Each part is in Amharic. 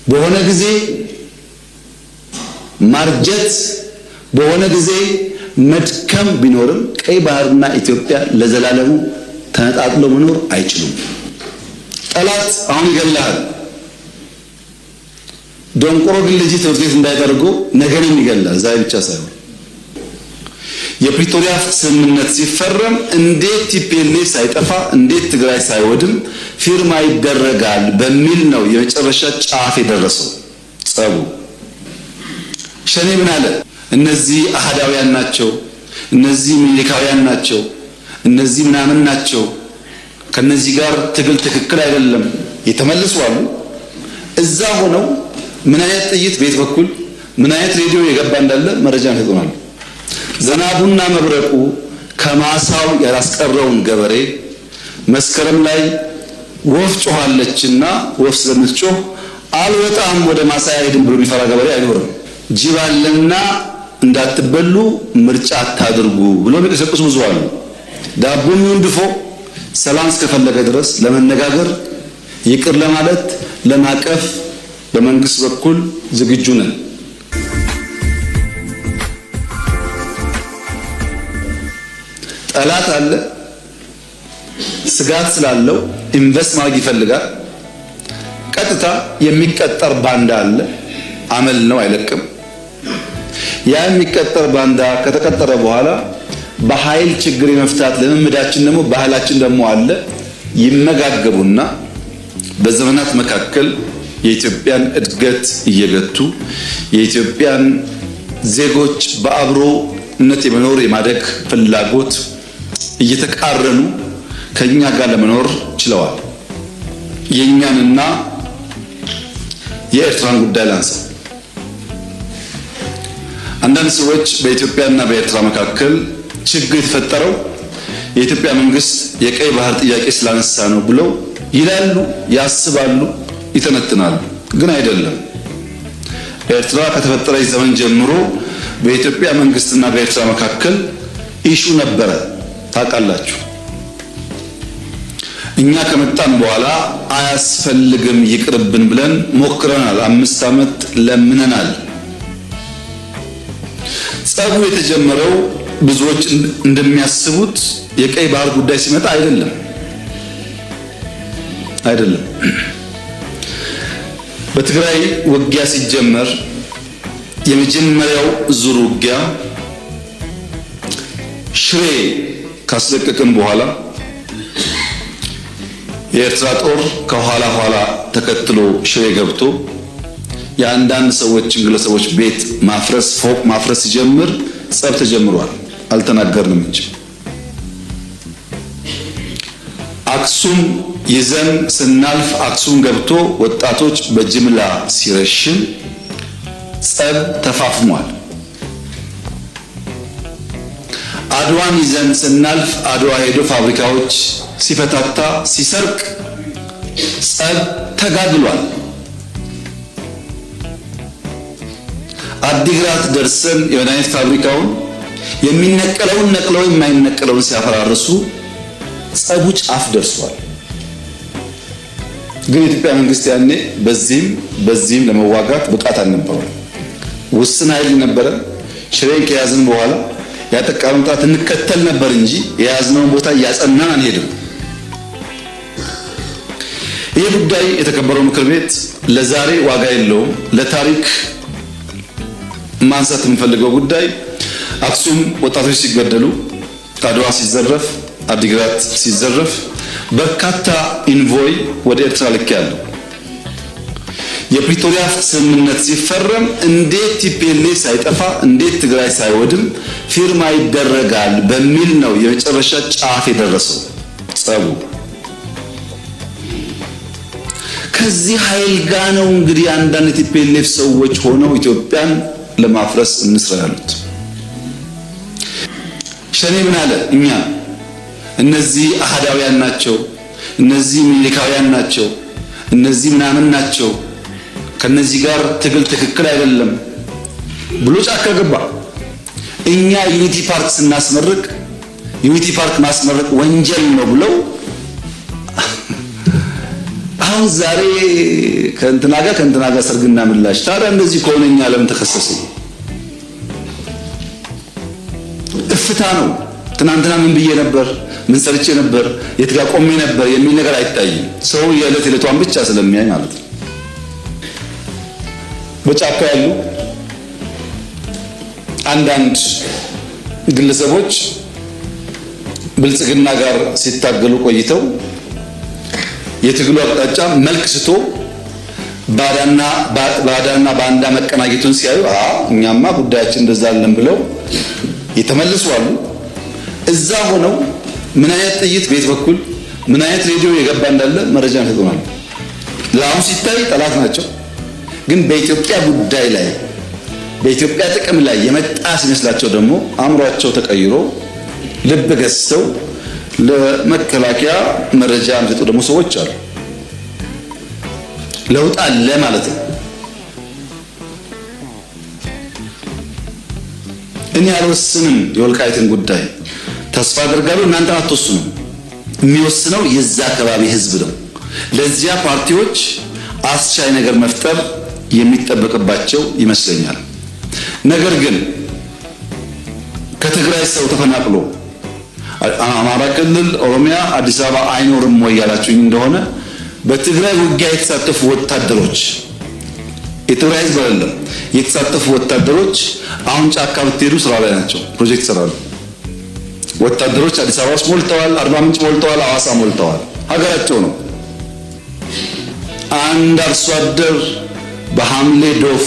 በሆነ ጊዜ ማርጀት በሆነ ጊዜ መድከም ቢኖርም ቀይ ባህርና ኢትዮጵያ ለዘላለሙ ተነጣጥሎ መኖር አይችሉም። ጠላት አሁን ይገላል። ደንቆሮ ግን ልጅ ትምህርት ቤት እንዳይጠርጎ ነገንም ይገላል። ዛሬ ብቻ ሳይሆን የፕሪቶሪያ ስምምነት ሲፈረም እንዴት ቲፒኤልኤፍ ሳይጠፋ እንዴት ትግራይ ሳይወድም ፊርማ ይደረጋል በሚል ነው የመጨረሻ ጫፍ የደረሰው ጸቡ። ሸኔ ምን አለ? እነዚህ አህዳውያን ናቸው፣ እነዚህ ሚሊካውያን ናቸው፣ እነዚህ ምናምን ናቸው፣ ከነዚህ ጋር ትግል ትክክል አይደለም የተመለሱ አሉ። እዛ ሆነው ምን አይነት ጥይት ቤት በኩል ምን አይነት ሬዲዮ የገባ እንዳለ መረጃ ይሰጡናል። ዝናቡና መብረቁ ከማሳው ያላስቀረውን ገበሬ መስከረም ላይ ወፍ ጮኻለችና ወፍ ስለምትጮህ አልወጣም ወደ ማሳ አይሄድም ብሎ የሚፈራ ገበሬ አይኖርም። ጅብ አለና እንዳትበሉ ምርጫ አታድርጉ ብሎ የሚቀሰቅሱ ብዙ አሉ። ዳቦም ይሁን ድፎ ሰላም እስከፈለገ ድረስ ለመነጋገር ይቅር ለማለት ለማቀፍ በመንግስት በኩል ዝግጁ ነን። ጠላት አለ። ስጋት ስላለው ኢንቨስት ማድረግ ይፈልጋል። ቀጥታ የሚቀጠር ባንዳ አለ። አመል ነው፣ አይለቅም። ያ የሚቀጠር ባንዳ ከተቀጠረ በኋላ በኃይል ችግር የመፍታት ልምምዳችን ደግሞ ባህላችን ደግሞ አለ። ይመጋገቡና በዘመናት መካከል የኢትዮጵያን እድገት እየገቱ የኢትዮጵያን ዜጎች በአብሮነት የመኖር የማደግ ፍላጎት እየተቃረኑ ከኛ ጋር ለመኖር ችለዋል። የኛንና የኤርትራን ጉዳይ ላንሳ። አንዳንድ ሰዎች በኢትዮጵያና በኤርትራ መካከል ችግር የተፈጠረው የኢትዮጵያ መንግስት የቀይ ባህር ጥያቄ ስላነሳ ነው ብለው ይላሉ፣ ያስባሉ፣ ይተነትናሉ። ግን አይደለም። ኤርትራ ከተፈጠረች ዘመን ጀምሮ በኢትዮጵያ መንግስትና በኤርትራ መካከል ኢሹ ነበረ። ታውቃላችሁ። እኛ ከመጣን በኋላ አያስፈልግም ይቅርብን ብለን ሞክረናል። 5 ዓመት ለምነናል። ጸቡ የተጀመረው ብዙዎች እንደሚያስቡት የቀይ ባህር ጉዳይ ሲመጣ አይደለም። በትግራይ ውጊያ ሲጀመር የመጀመሪያው ዙር ውጊያ ሽሬ ካስለቀቅን በኋላ የኤርትራ ጦር ከኋላ ተከትሎ ሽሬ ገብቶ የአንዳንድ ሰዎችን ግለሰቦች ቤት ማፍረስ፣ ፎቅ ማፍረስ ሲጀምር ጸብ ተጀምሯል። አልተናገርንም እንጂ አክሱም ይዘን ስናልፍ አክሱም ገብቶ ወጣቶች በጅምላ ሲረሽን ጸብ ተፋፍሟል። አድዋን ይዘን ስናልፍ አድዋ ሄዶ ፋብሪካዎች ሲፈታታ ሲሰርቅ ጸብ ተጋግሏል። አዲግራት ደርሰን የመድኃኒት ፋብሪካውን የሚነቀለውን ነቅለው የማይነቀለውን ሲያፈራርሱ ጸቡ ጫፍ ደርሷል። ግን የኢትዮጵያ መንግስት ያኔ በዚህም ለመዋጋት ብቃት አልነበረው። ውስን ኃይል ነበረ። ሽሬን ከያዝን በኋላ ያጠቃውን ጣት እንከተል ነበር እንጂ የያዝነውን ቦታ እያጸናን አንሄድም። ይህ ጉዳይ የተከበረው ምክር ቤት ለዛሬ ዋጋ የለውም። ለታሪክ ማንሳት የምፈልገው ጉዳይ አክሱም ወጣቶች ሲገደሉ፣ አድዋ ሲዘረፍ፣ አዲግራት ሲዘረፍ በርካታ ኢንቮይ ወደ ኤርትራ ልኬያለሁ። የፕሪቶሪያ ስምምነት ሲፈረም እንዴት ቲፒኤልኤፍ ሳይጠፋ እንዴት ትግራይ ሳይወድም ፊርማ ይደረጋል በሚል ነው የመጨረሻ ጫፍ የደረሰው ጸቡ። ከዚህ ኃይል ጋር ነው እንግዲህ አንዳንድ ቲፒኤልኤፍ ሰዎች ሆነው ኢትዮጵያን ለማፍረስ እንስራ ያሉት። ሸኔ ምን አለ? እኛ እነዚህ አህዳውያን ናቸው፣ እነዚህ ሚሊካውያን ናቸው፣ እነዚህ ምናምን ናቸው፣ ከነዚህ ጋር ትግል ትክክል አይደለም ብሎ ጫካ ገባ። እኛ ዩኒቲ ፓርክ ስናስመርቅ ዩኒቲ ፓርክ ማስመረቅ ወንጀል ነው ብለው አሁን ዛሬ ከእንትና ጋር ሰርግና ምላሽ። ታዲያ እንደዚህ ከሆነ እኛ ለምን ተከሰስን? እፍታ ነው። ትናንትና ምን ብዬ ነበር፣ ምን ሰርቼ ነበር፣ የት ጋር ቆሜ ነበር የሚል ነገር አይታይም። ሰው የዕለት ዕለቷን ብቻ ስለሚያይ ማለት ነው። በጫካ ያሉ አንዳንድ ግለሰቦች ብልጽግና ጋር ሲታገሉ ቆይተው የትግሉ አቅጣጫ መልክ ስቶ ባዳና ባንዳ መቀናጀቱን ሲያዩ እኛማ ጉዳያችን እንደዛ አለን ብለው የተመለሱ አሉ። እዛ ሆነው ምን አይነት ጥይት ቤት በኩል ምን አይነት ሬዲዮ የገባ እንዳለ መረጃ ይሰጡናል። ለአሁን ሲታይ ጠላት ናቸው፣ ግን በኢትዮጵያ ጉዳይ ላይ በኢትዮጵያ ጥቅም ላይ የመጣ ሲመስላቸው ደግሞ አእምሯቸው ተቀይሮ ልብ ገዝተው ለመከላከያ መረጃ የሚሰጡ ደግሞ ሰዎች አሉ። ለውጥ አለ ማለት ነው። እኔ አልወስንም የወልቃይትን ጉዳይ፣ ተስፋ አደርጋለሁ እናንተ አትወስኑም። የሚወስነው የዛ አካባቢ ህዝብ ነው። ለዚያ ፓርቲዎች አስቻይ ነገር መፍጠር የሚጠበቅባቸው ይመስለኛል። ነገር ግን ከትግራይ ሰው ተፈናቅሎ አማራ ክልል፣ ኦሮሚያ፣ አዲስ አበባ አይኖርም ወይ ያላችሁኝ እንደሆነ በትግራይ ውጊያ የተሳተፉ ወታደሮች የትግራይ ህዝብ አይደለም የተሳተፉ ወታደሮች አሁን ጫካ ብትሄዱ ስራ ላይ ናቸው። ፕሮጀክት ይሰራሉ። ወታደሮች አዲስ አበባ ውስጥ ሞልተዋል፣ አርባ ምንጭ ሞልተዋል፣ ሐዋሳ ሞልተዋል። ሀገራቸው ነው። አንድ አርሶ አደር በሐምሌ ዶፍ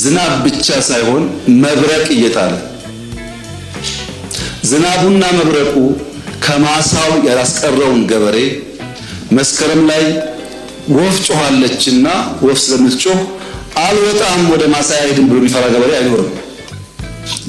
ዝናብ ብቻ ሳይሆን መብረቅ እየጣለ ዝናቡና መብረቁ ከማሳው ያላስቀረውን ገበሬ መስከረም ላይ ወፍ ጮኻለችና ወፍ ስለምትጮህ አልወጣም ወደ ማሳ አይሄድም ብሎ የሚፈራ ገበሬ አይኖርም።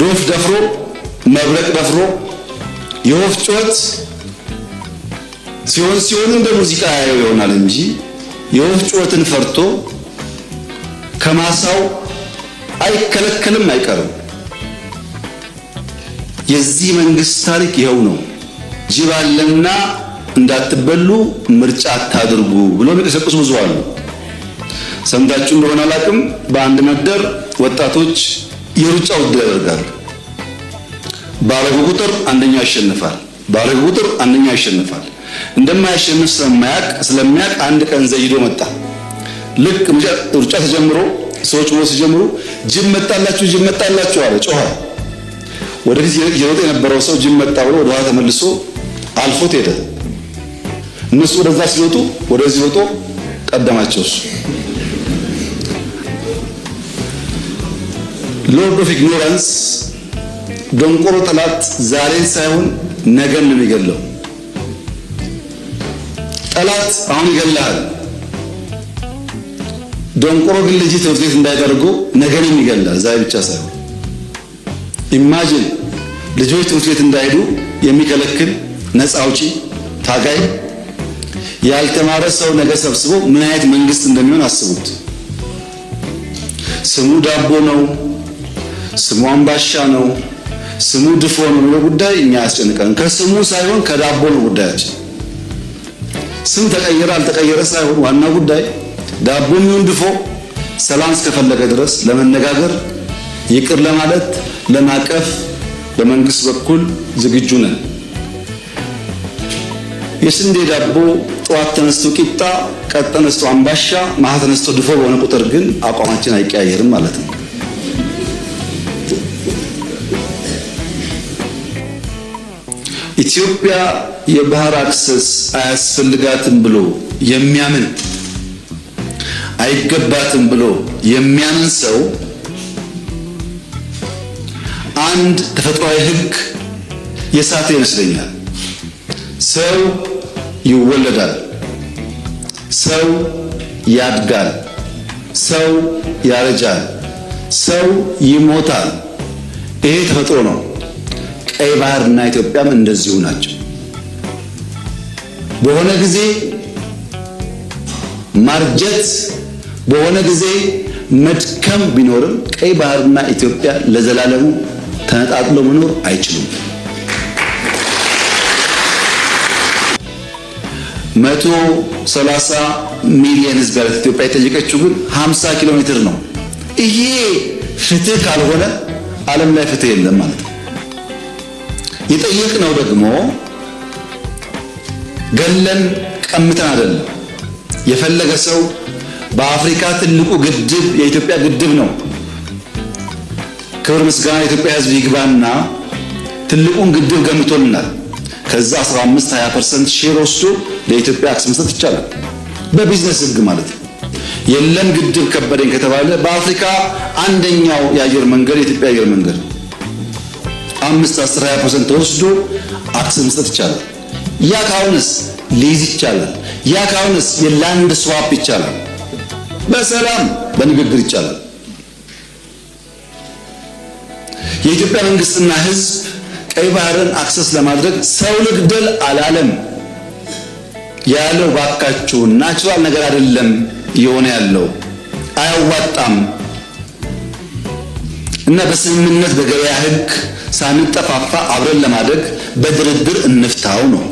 ዶፍ ደፍሮ መብረቅ ደፍሮ የወፍ ጩኸት ሲሆን እንደ ሙዚቃ ያየው ይሆናል እንጂ የወፍ ጩኸትን ፈርቶ ከማሳው አይከለከልም፣ አይቀርም። የዚህ መንግስት ታሪክ ይኸው ነው። ጅብ አለና እንዳትበሉ ምርጫ አታድርጉ ብሎ የሚቀሰቅሱ ብዙ አሉ። ሰምታችሁ እንደሆነ አላውቅም። በአንድ መንደር ወጣቶች የሩጫ ውድድር ያደርጋሉ። ባረጉ ቁጥር አንደኛው ያሸንፋል፣ ባረጉ ቁጥር አንደኛው ያሸንፋል። እንደማያሸንፍ ስለሚያውቅ አንድ ቀን ዘይዶ መጣ። ልክ ሩጫ ተጀምሮ ሰዎች ሞት ሲጀምሩ ጅብ መጣላችሁ አለ፣ ጮኸ። ወደፊት እየሮጠ የነበረው ሰው ጅብ መጣ ብሎ ወደ ኋላ ተመልሶ አልፎት ሄደ። እነሱ ወደዛ ሲወጡ ወደዚህ ወጦ ቀደማቸው። ሎርድ ኦፍ ኢግኖራንስ ደንቆሮ ጠላት ዛሬን ሳይሆን ነገን ነው የሚገለው። ጠላት አሁን ይገላል። ደንቆሮ ግን ልጅ ትምህርት ቤት እንዳይደርጉ ነገን ይገላል፣ ዛሬ ብቻ ሳይሆን። ኢማጂን ልጆች ትምህርት ቤት እንዳይሄዱ የሚከለክል ነፃ አውጪ ታጋይ ያልተማረ ሰው ነገ ሰብስቦ ምን አይነት መንግስት እንደሚሆን አስቡት። ስሙ ዳቦ ነው፣ ስሙ አምባሻ ነው፣ ስሙ ድፎ ነው ብሎ ጉዳይ እኛ ያስጨንቀን። ከስሙ ሳይሆን ከዳቦ ነው ጉዳያችን። ስም ተቀየረ አልተቀየረ ሳይሆን ዋና ጉዳይ ዳቦም ይሁን ድፎ ሰላም እስከፈለገ ድረስ ለመነጋገር ይቅር ለማለት ለማቀፍ በመንግስት በኩል ዝግጁ ነን። የስንዴ ዳቦ ጠዋት ተነስቶ ቂጣ፣ ቀጥ ተነስቶ አምባሻ፣ ማታ ተነስቶ ድፎ በሆነ ቁጥር ግን አቋማችን አይቀያየርም ማለት ነው። ኢትዮጵያ የባህር አክሰስ አያስፈልጋትም ብሎ የሚያምን አይገባትም ብሎ የሚያምን ሰው አንድ ተፈጥሯዊ ሕግ የሳተ ይመስለኛል። ሰው ይወለዳል፣ ሰው ያድጋል፣ ሰው ያረጃል፣ ሰው ይሞታል። ይሄ ተፈጥሮ ነው። ቀይ ባህርና ኢትዮጵያም እንደዚሁ ናቸው። በሆነ ጊዜ ማርጀት፣ በሆነ ጊዜ መድከም ቢኖርም ቀይ ባህርና ኢትዮጵያ ለዘላለሙ ተነጣጥሎ መኖር አይችሉም። 130 ሚሊዮን ህዝብ ያላት ኢትዮጵያ የጠየቀችው ግን 50 ኪሎ ሜትር ነው። ይሄ ፍትህ ካልሆነ ዓለም ላይ ፍትህ የለም ማለት ነው። የጠየቅነው ደግሞ ገለን ቀምተን አይደለም። የፈለገ ሰው በአፍሪካ ትልቁ ግድብ የኢትዮጵያ ግድብ ነው። ክብር ምስጋና የኢትዮጵያ ህዝብ ይግባና ትልቁን ግድብ ገምቶልናል። ከዛ 15-20% ሼር ወስዶ ለኢትዮጵያ አክሰስ መስጠት ይቻላል፣ በቢዝነስ ህግ ማለት ነው። የለም ግድብ ከበደኝ ከተባለ በአፍሪካ አንደኛው የአየር መንገድ የኢትዮጵያ አየር መንገድ 5-10-20% ተወስዶ አክሰስ መስጠት ይቻላል። ያ ካሁንስ ሊዝ ይቻላል። ያ ካሁንስ የላንድ ስዋፕ ይቻላል። በሰላም በንግግር ይቻላል። የኢትዮጵያ መንግስትና ህዝብ ቀይ ባህርን አክሰስ ለማድረግ ሰው ልግደል አላለም ያለው። ባካችሁ ናቹራል ነገር አይደለም እየሆነ ያለው፣ አያዋጣም እና በስምምነት በገበያ ህግ ሳንጠፋፋ አብረን ለማደግ በድርድር እንፍታው ነው።